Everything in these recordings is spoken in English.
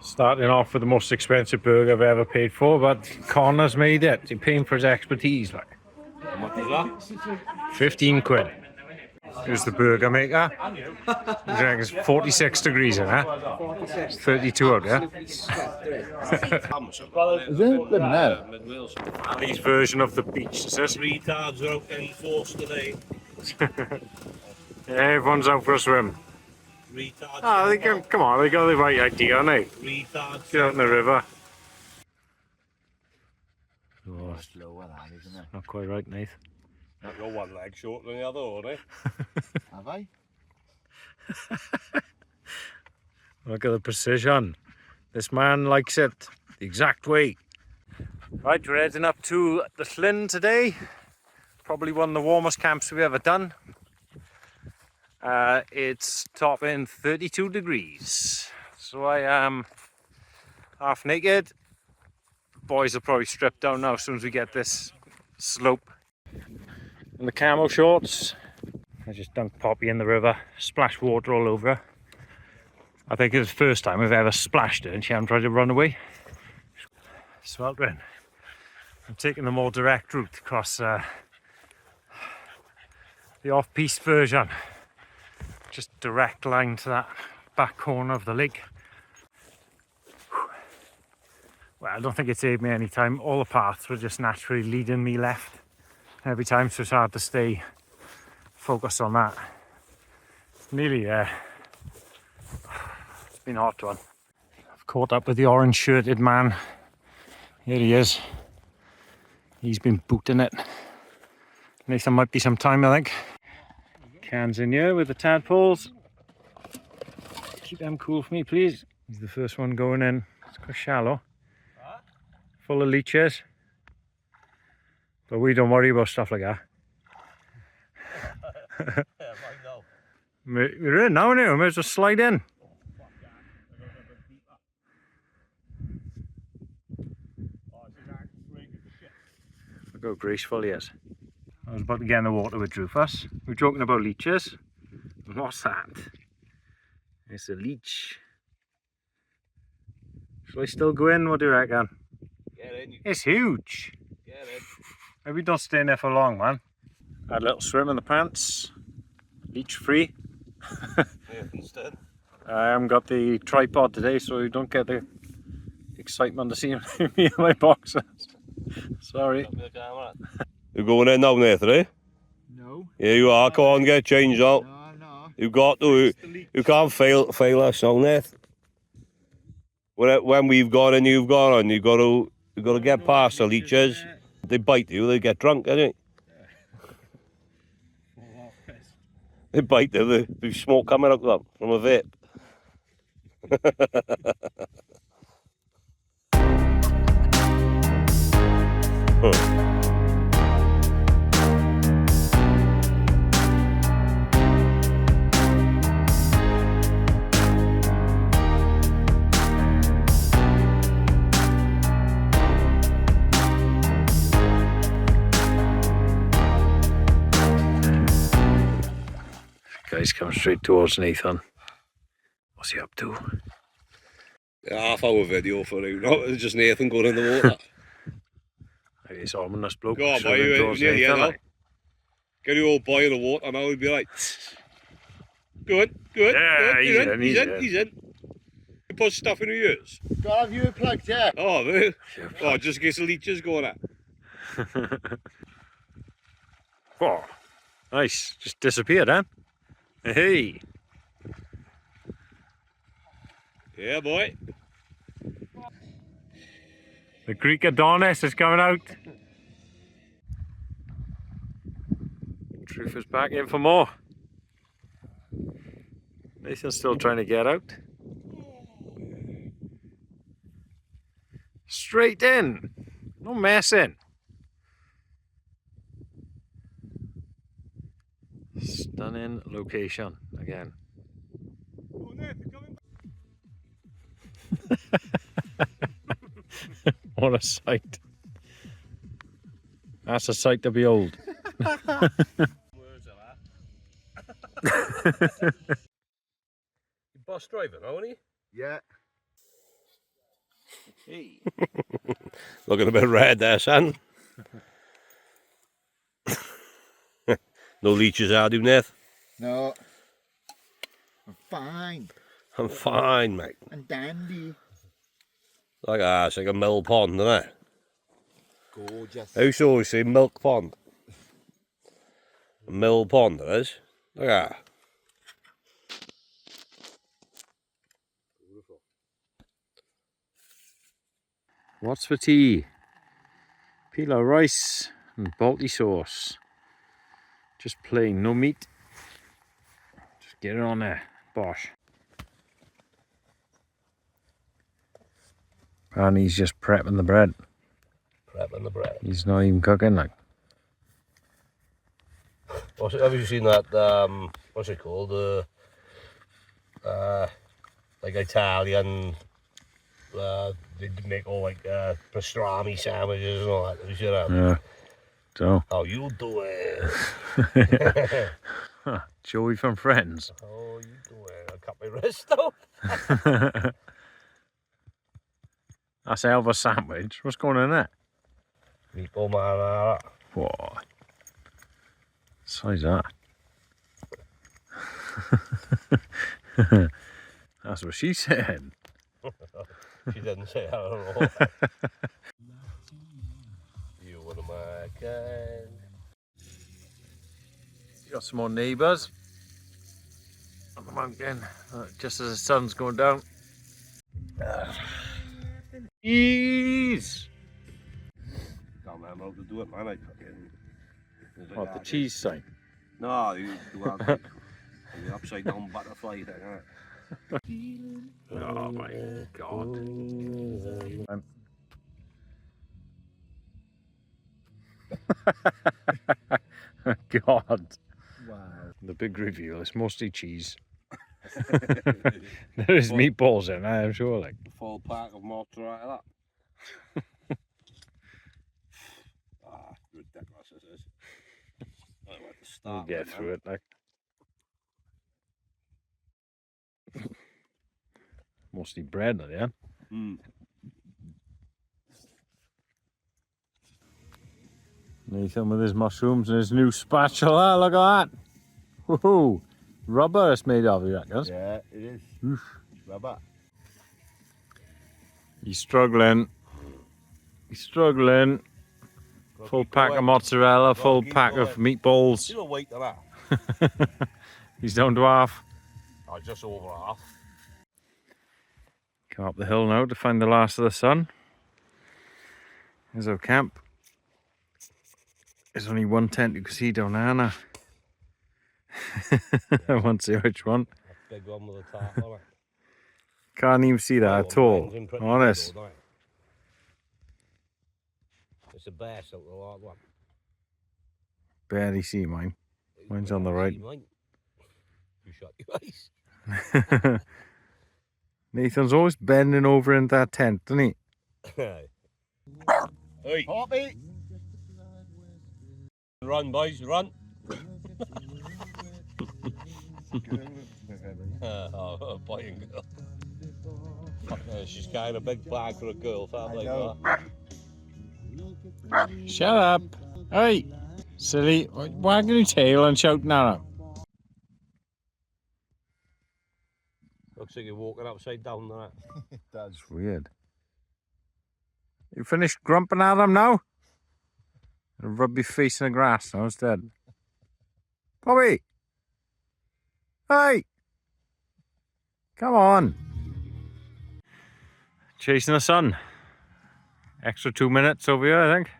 Starting off with the most expensive burger I've ever paid for, but Connor's made it. He's paying for his expertise, like. How much is that? 15 quid. Here's the burger maker. It's 46 degrees in there. 32 out there. Is it? Living there. His version of the beach, is this? Retards are out getting forced today. Yeah, everyone's out for a swim. Retards. Oh, come on, they got the right idea, haven't they? Retards. Get out in the river. Oh, slower that, isn't it? Not quite right, Nath. You're one leg shorter than the other, aren't you? Have I? Look at the precision. This man likes it the exact way. Right, we're heading up to the Llyn today. Probably one of the warmest camps we've ever done. It's topping 32 degrees. So I am half naked. Boys will probably strip down now as soon as we get this slope. In the camo shorts. I just dunked Poppy in the river, splashed water all over her. I think it's the first time I've ever splashed her and she hasn't tried to run away. Sweltering. I'm taking the more direct route across the off-piste version. Just direct line to that back corner of the lake. Well, I don't think it saved me any time. All the paths were just naturally leading me left every time, so it's hard to stay focused on that. Nearly there. It's been a hot one. I've caught up with the orange shirted man. Here he is. He's been booting it. At least there might be some time, I think. Cans in here with the tadpoles. Keep them cool for me, please. He's the first one going in. It's quite shallow. Full of leeches. But we don't worry about stuff like that. We're in now, anyway. We might as well slide in. Look how graceful he is. I was about to get in the water with Rufus. We're joking about leeches. What's that? It's a leech. Shall I still go in? What do you reckon? Get in. It's huge. Get in. Maybe don't stay in there for long, man. Had a little swim in the pants. Leech free. Instead. I haven't got the tripod today, so you don't get the excitement to see me in my boxers. Sorry. You're going in now, Nathan, eh? No. Yeah, you are. Come on, get changed out. No. You've got to. You can't fail us now, Nathan. When we've gone and you've gone on, you've got to get past the leeches. They bite you, they get drunk, don't they bite you, there's smoke coming out of them from a vape. Guys come straight towards Nathan. What's he up to? Half-hour video for you, not just Nathan going in the water. He's ominous bloke. Go on, boy, you're here now. Get your old boy in the water now, he'll be like, good, Yeah, good, he's in. You put stuff in your ears. Do I have you plugged, yeah? Oh, man. Oh, just in case the leeches going at. Oh, nice. Just disappeared, huh? Hey. Yeah, boy. The Greek Adonis is coming out. Truth is back in for more. Nathan's still trying to get out. Straight in. No messing. Stunning location again. What a sight. That's a sight to behold. Bus driver, aren't he? Yeah. Hey. Looking a bit red there, son. No leeches, are you, Neth? No. I'm fine I'm fine, mate. and dandy. Like it's like a mill pond, isn't it? Gorgeous. I used to always say milk pond. A mill pond, it is. Look at that. What's for tea? Pilau rice and Balti sauce. Just plain, no meat. Just get it on there. Bosh. And he's just prepping the bread. Prepping the bread. He's not even cooking, like. Have you seen that, what's it called? Like Italian, they make all like pastrami sandwiches and all that. Have you seen that? Yeah. So. How you doing? Joey from Friends. Oh, you doing? I cut my wrist though. That's a hell of a sandwich. What's going on in there? Meatball marinara. Whoa. Size that. That's what she said. She didn't say that at all. You one of my kind. Got some more neighbours on the mountain, just as the sun's going down. Cheese! Can't remember how to do it, man. I fucking. What, the cheese sign? No, you do have like the upside down butterfly thing, innit? Oh my god. God. Wow. The big reveal, it's mostly cheese. There is meatballs in there, I'm sure, like. Full pack of mozzarella. Ridiculous this is. I don't know where to We'll start. get through it, like. Mostly bread, yeah? Nathan with his mushrooms and his new spatula, look at that! Woohoo! Rubber it's made of, you reckon? Yeah, it is. Oof. Rubber. He's struggling. He's struggling. Full pack of mozzarella, full pack of meatballs. You don't wait to that. He's down to half. Oh, just over half. Come up the hill now to find the last of the sun. There's our camp. There's only one tent you can see down there now. I won't say which one. Big one with a tarp on it. Can't even see that at all. Honest. It's the best out of the lot one. Barely see mine. Mine's on the right. You shut your eyes. Nathan's always bending over in that tent, doesn't he? Hey. Poppy! Run, boys, run. Oh, boy and girl. She's carrying a big bag for a girl, like that. Shut up. Hey, silly. Wagging your tail and shouting at him. Looks like you're walking upside down there. It does. It's weird. You finished grumping at him now? Rub your face in the grass now instead. Bobby! Hey! Come on! Chasing the sun. Extra 2 minutes over here, I think.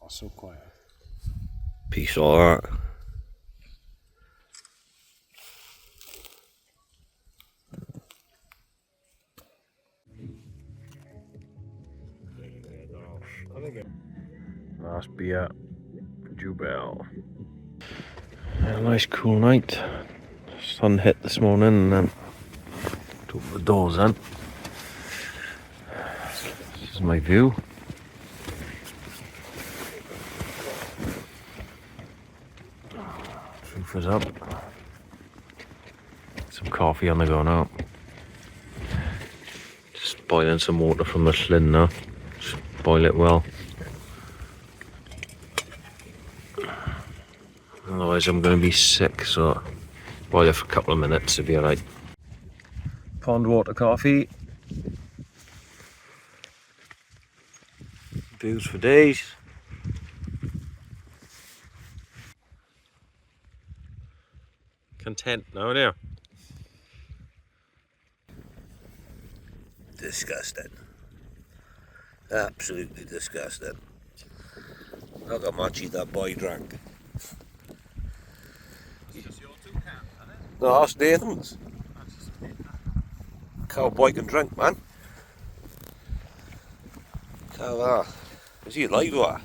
Oh, so quiet. Peace, all that. Last beer for Jubel. A nice cool night. Sun hit this morning and then Open the doors then. This is my view. Roof is up. Some coffee on the go now. Just boiling some water from the Llyn now. Just boil it well. Otherwise I'm going to be sick, so boil it for a couple of minutes to be alright. Pond water coffee. Views for days. Content now, now. Disgusting. Absolutely disgusting. Look how much that boy drank. No, that's Nathan's. Cowboy can drink, man. Cow, is he alive or?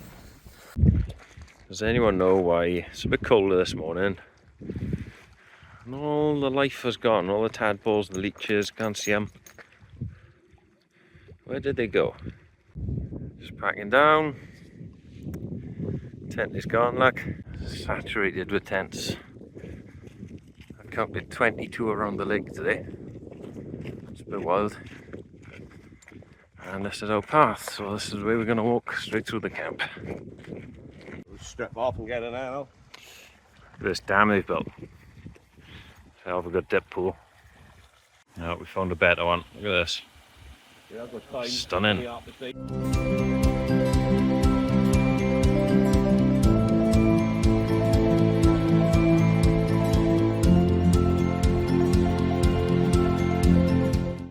Does anyone know why it's a bit colder this morning? And all the life has gone, all the tadpoles, the leeches, can't see them. Where did they go? Just packing down. Tent is gone, look. Saturated with tents. I counted 22 around the lake today. It's a bit wild. And this is our path, so this is where we're going to walk straight through the camp. We'll strip off and get it out. This dam they've built. Hell of a good dip pool. Now we found a better one. Look at this. Yeah, I've got time. Stunning.